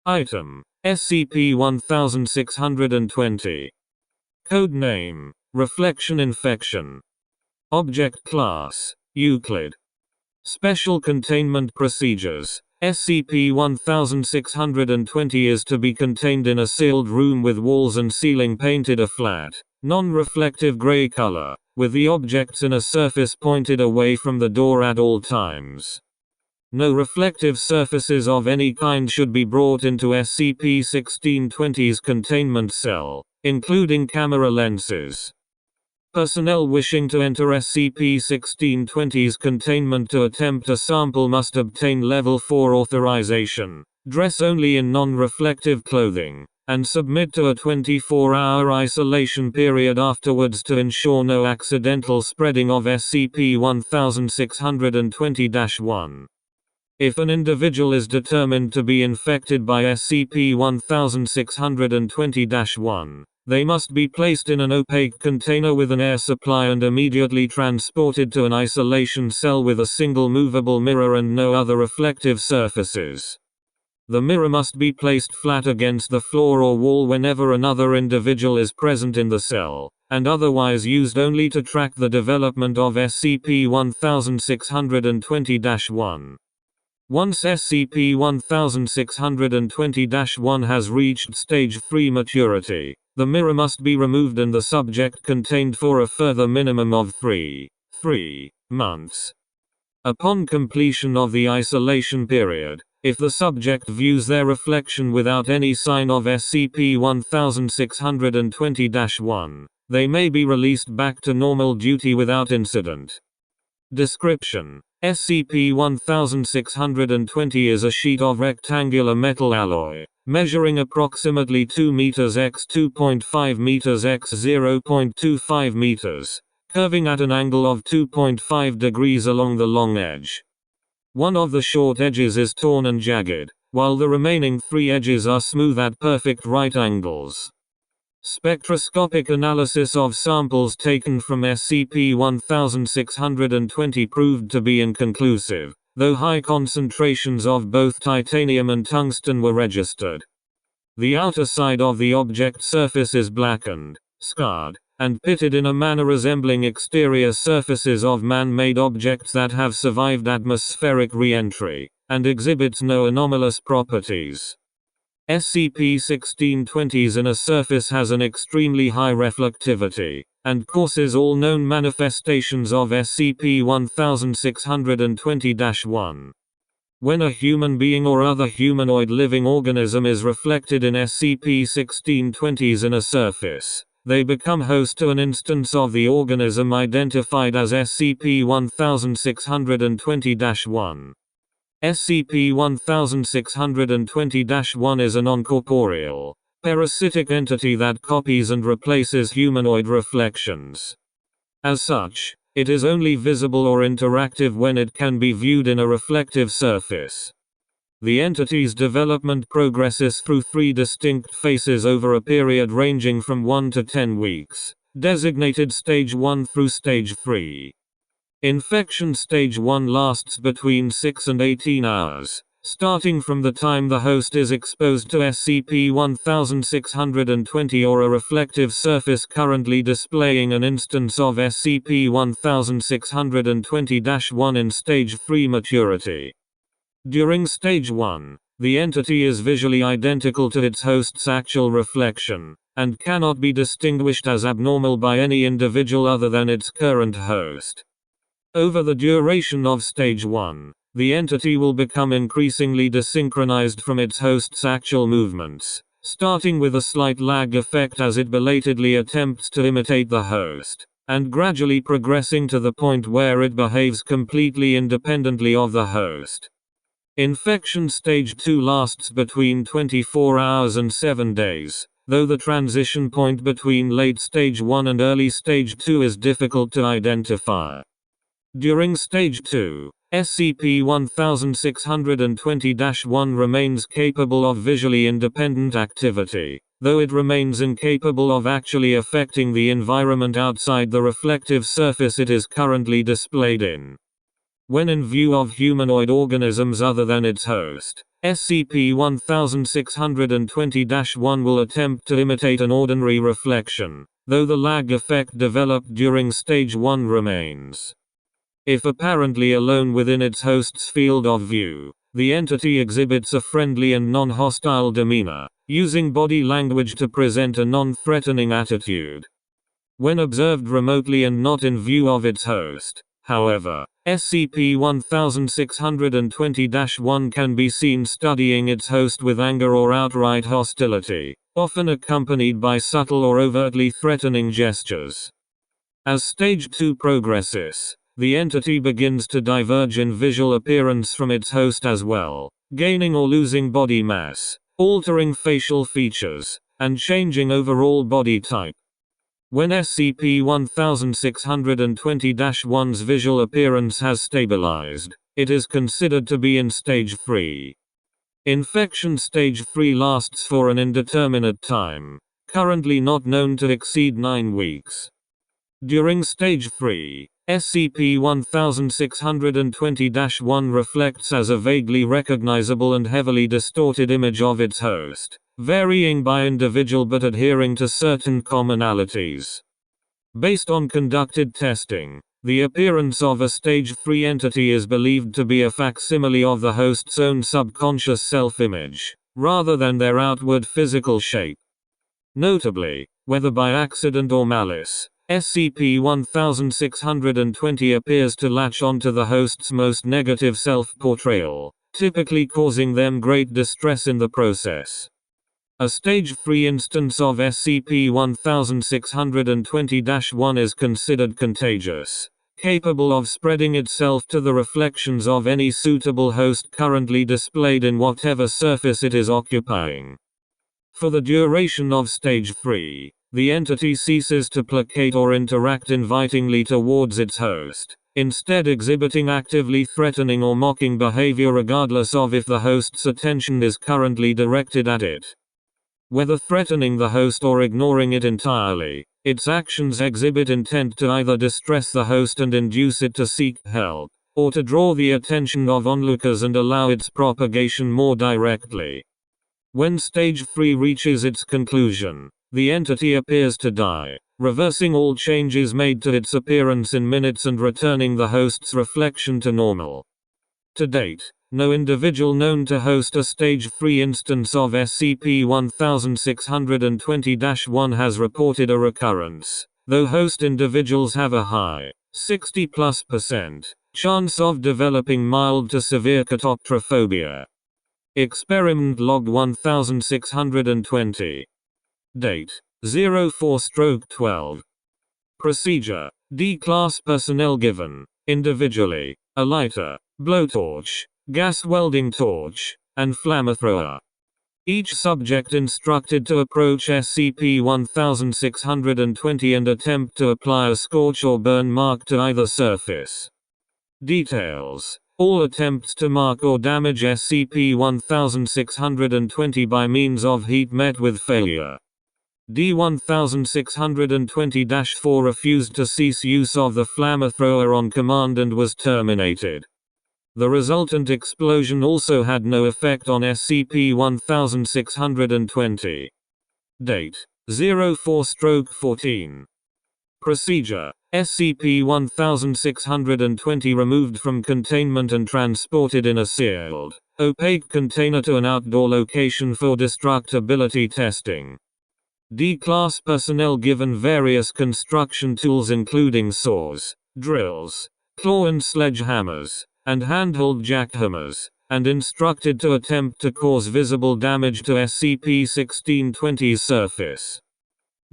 Item: SCP-1620. Code name: Reflection Infection. Object Class: Euclid. Special Containment Procedures: SCP-1620 is to be contained in a sealed room with walls and ceiling painted a flat, non-reflective gray color, with the objects in a surface pointed away from the door at all times. No reflective surfaces of any kind should be brought into SCP-1620's containment cell, including camera lenses. Personnel wishing to enter SCP-1620's containment to attempt a sample must obtain Level 4 authorization, dress only in non-reflective clothing, and submit to a 24-hour isolation period afterwards to ensure no accidental spreading of SCP-1620-1. If an individual is determined to be infected by SCP-1620-1, they must be placed in an opaque container with an air supply and immediately transported to an isolation cell with a single movable mirror and no other reflective surfaces. The mirror must be placed flat against the floor or wall whenever another individual is present in the cell, and otherwise used only to track the development of SCP-1620-1. Once SCP-1620-1 has reached Stage 3 maturity, the mirror must be removed and the subject contained for a further minimum of 3 months. Upon completion of the isolation period, if the subject views their reflection without any sign of SCP-1620-1, they may be released back to normal duty without incident. Description: SCP-1620 is a sheet of rectangular metal alloy, measuring approximately 2 meters x 2.5 meters x 0.25 meters, curving at an angle of 2.5 degrees along the long edge. One of the short edges is torn and jagged, while the remaining 3 edges are smooth at perfect right angles. Spectroscopic analysis of samples taken from SCP-1620 proved to be inconclusive, though high concentrations of both titanium and tungsten were registered. The outer side of the object surface is blackened, scarred, and pitted in a manner resembling exterior surfaces of man-made objects that have survived atmospheric re-entry, and exhibits no anomalous properties. SCP-1620's inner surface has an extremely high reflectivity, and causes all known manifestations of SCP-1620-1. When a human being or other humanoid living organism is reflected in SCP-1620's inner surface, they become host to an instance of the organism identified as SCP-1620-1. SCP-1620-1 is a non-corporeal, parasitic entity that copies and replaces humanoid reflections. As such, it is only visible or interactive when it can be viewed in a reflective surface. The entity's development progresses through 3 distinct phases over a period ranging from 1 to 10 weeks, designated Stage 1 through Stage 3. Infection Stage 1 lasts between 6 and 18 hours, starting from the time the host is exposed to SCP-1620 or a reflective surface currently displaying an instance of SCP-1620-1 in Stage 3 maturity. During Stage 1, the entity is visually identical to its host's actual reflection, and cannot be distinguished as abnormal by any individual other than its current host. Over the duration of Stage 1, the entity will become increasingly desynchronized from its host's actual movements, starting with a slight lag effect as it belatedly attempts to imitate the host, and gradually progressing to the point where it behaves completely independently of the host. Infection Stage 2 lasts between 24 hours and 7 days, though the transition point between late Stage 1 and early Stage 2 is difficult to identify. During Stage 2, SCP-1620-1 remains capable of visually independent activity, though it remains incapable of actually affecting the environment outside the reflective surface it is currently displayed in. When in view of humanoid organisms other than its host, SCP-1620-1 will attempt to imitate an ordinary reflection, though the lag effect developed during Stage 1 remains. If apparently alone within its host's field of view, the entity exhibits a friendly and non-hostile demeanor, using body language to present a non-threatening attitude. When observed remotely and not in view of its host, however, SCP-1620-1 can be seen studying its host with anger or outright hostility, often accompanied by subtle or overtly threatening gestures. As Stage 2 progresses, the entity begins to diverge in visual appearance from its host as well, gaining or losing body mass, altering facial features, and changing overall body type. When SCP-1620-1's visual appearance has stabilized, it is considered to be in Stage 3. Infection Stage 3 lasts for an indeterminate time, currently not known to exceed 9 weeks. During Stage 3, SCP-1620-1 reflects as a vaguely recognizable and heavily distorted image of its host, varying by individual but adhering to certain commonalities. Based on conducted testing, the appearance of a Stage 3 entity is believed to be a facsimile of the host's own subconscious self-image, rather than their outward physical shape. Notably, whether by accident or malice, SCP-1620 appears to latch onto the host's most negative self-portrayal, typically causing them great distress in the process. A Stage 3 instance of SCP-1620-1 is considered contagious, capable of spreading itself to the reflections of any suitable host currently displayed in whatever surface it is occupying. For the duration of Stage 3, the entity ceases to placate or interact invitingly towards its host, instead exhibiting actively threatening or mocking behavior regardless of if the host's attention is currently directed at it. Whether threatening the host or ignoring it entirely, its actions exhibit intent to either distress the host and induce it to seek help, or to draw the attention of onlookers and allow its propagation more directly. When Stage 3 reaches its conclusion, the entity appears to die, reversing all changes made to its appearance in minutes and returning the host's reflection to normal. To date, no individual known to host a Stage 3 instance of SCP-1620-1 has reported a recurrence, though host individuals have a high, 60+% chance of developing mild to severe catoptrophobia. Experiment Log 1620. Date: 04/12. Procedure: D-Class personnel given, individually, a lighter, blowtorch, gas welding torch, and flamethrower. Each subject instructed to approach SCP-1620 and attempt to apply a scorch or burn mark to either surface. Details: all attempts to mark or damage SCP-1620 by means of heat met with failure. D-1620-4 refused to cease use of the flamethrower on command and was terminated. The resultant explosion also had no effect on SCP-1620. Date: 04/14. Procedure: SCP-1620 removed from containment and transported in a sealed, opaque container to an outdoor location for destructibility testing. D-Class personnel given various construction tools including saws, drills, claw and sledgehammers, and handheld jackhammers, and instructed to attempt to cause visible damage to SCP-1620's surface.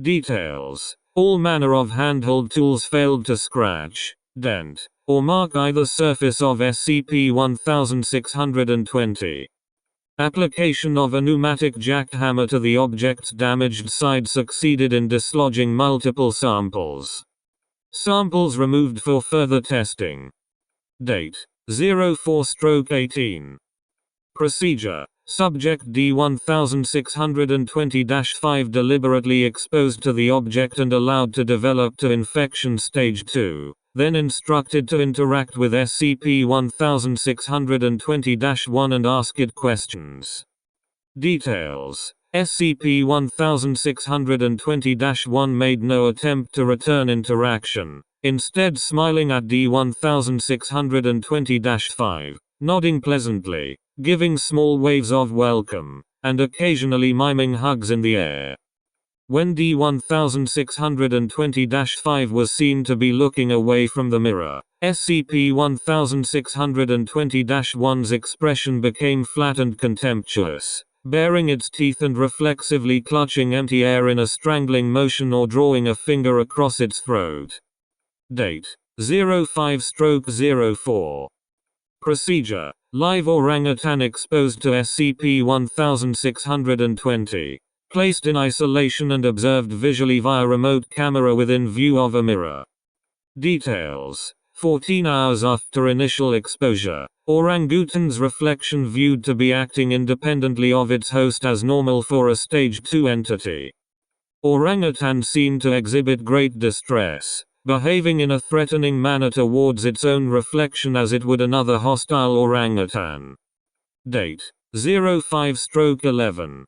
Details: all manner of handheld tools failed to scratch, dent, or mark either surface of SCP-1620. Application of a pneumatic jackhammer to the object's damaged side succeeded in dislodging multiple samples. Samples removed for further testing. Date: 04/18. Procedure: Subject D-1620-5 deliberately exposed to the object and allowed to develop to infection Stage 2, then instructed to interact with SCP-1620-1 and ask it questions. Details: SCP-1620-1 made no attempt to return interaction, instead smiling at D-1620-5, nodding pleasantly, giving small waves of welcome, and occasionally miming hugs in the air. When D-1620-5 was seen to be looking away from the mirror, SCP-1620-1's expression became flat and contemptuous, baring its teeth and reflexively clutching empty air in a strangling motion or drawing a finger across its throat. Date: 05/04. Procedure: live orangutan exposed to SCP-1620, placed in isolation and observed visually via remote camera within view of a mirror. Details: 14 hours after initial exposure, orangutan's reflection viewed to be acting independently of its host as normal for a Stage 2 entity. Orangutan seemed to exhibit great distress, behaving in a threatening manner towards its own reflection as it would another hostile orangutan. Date: 05/11.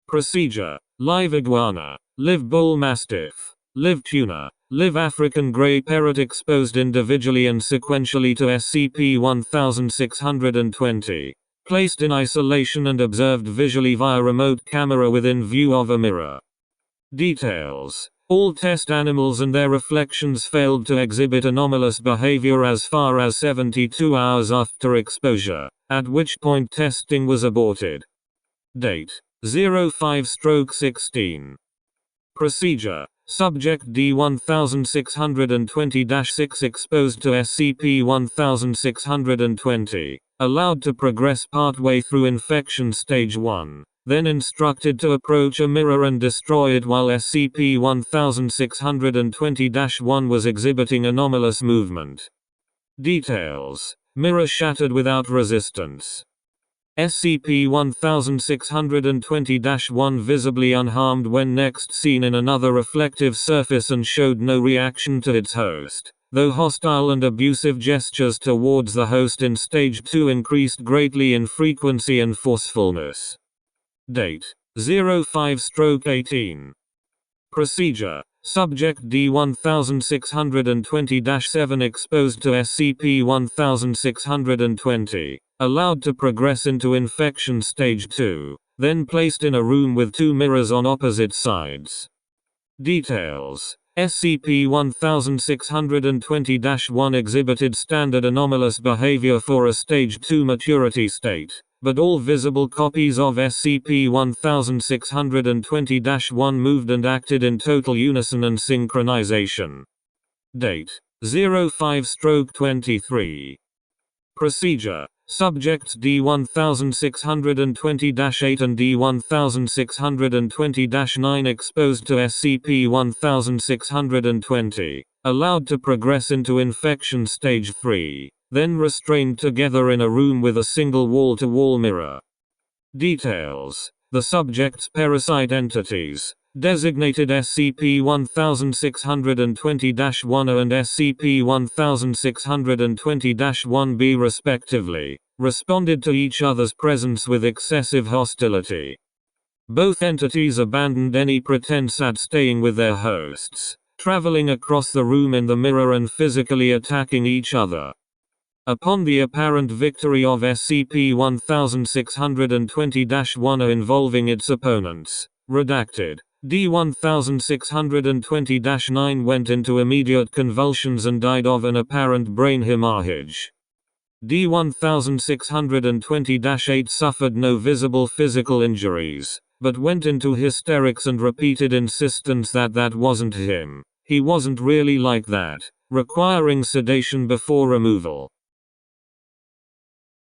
Procedure: live iguana, live bull mastiff, live tuna, live African grey parrot exposed individually and sequentially to SCP-1620, placed in isolation and observed visually via remote camera within view of a mirror. Details: all test animals and their reflections failed to exhibit anomalous behavior as far as 72 hours after exposure, at which point testing was aborted. Date: 05/16. Procedure: subject D-1620-6 exposed to SCP-1620, allowed to progress partway through infection stage 1, then instructed to approach a mirror and destroy it while SCP-1620-1 was exhibiting anomalous movement. Details: mirror shattered without resistance. SCP-1620-1 visibly unharmed when next seen in another reflective surface and showed no reaction to its host, though hostile and abusive gestures towards the host in Stage 2 increased greatly in frequency and forcefulness. Date: 05/18. Procedure: subject D-1620-7 exposed to SCP-1620, allowed to progress into infection stage 2, then placed in a room with 2 mirrors on opposite sides. Details: SCP-1620-1 exhibited standard anomalous behavior for a stage 2 maturity state, but all visible copies of SCP-1620-1 moved and acted in total unison and synchronization. Date: 05/23. Procedure: subjects D-1620-8 and D-1620-9 exposed to SCP-1620, allowed to progress into infection stage 3, then restrained together in a room with a single wall-to-wall mirror. Details: the subject's parasite entities, designated SCP-1620-1 and SCP-1620-1B respectively, responded to each other's presence with excessive hostility. Both entities abandoned any pretense at staying with their hosts, traveling across the room in the mirror and physically attacking each other. Upon the apparent victory of SCP-1620-1 involving its opponents, redacted, D-1620-9 went into immediate convulsions and died of an apparent brain hemorrhage. D-1620-8 suffered no visible physical injuries, but went into hysterics and repeated insistence that that wasn't him, he wasn't really like that, requiring sedation before removal.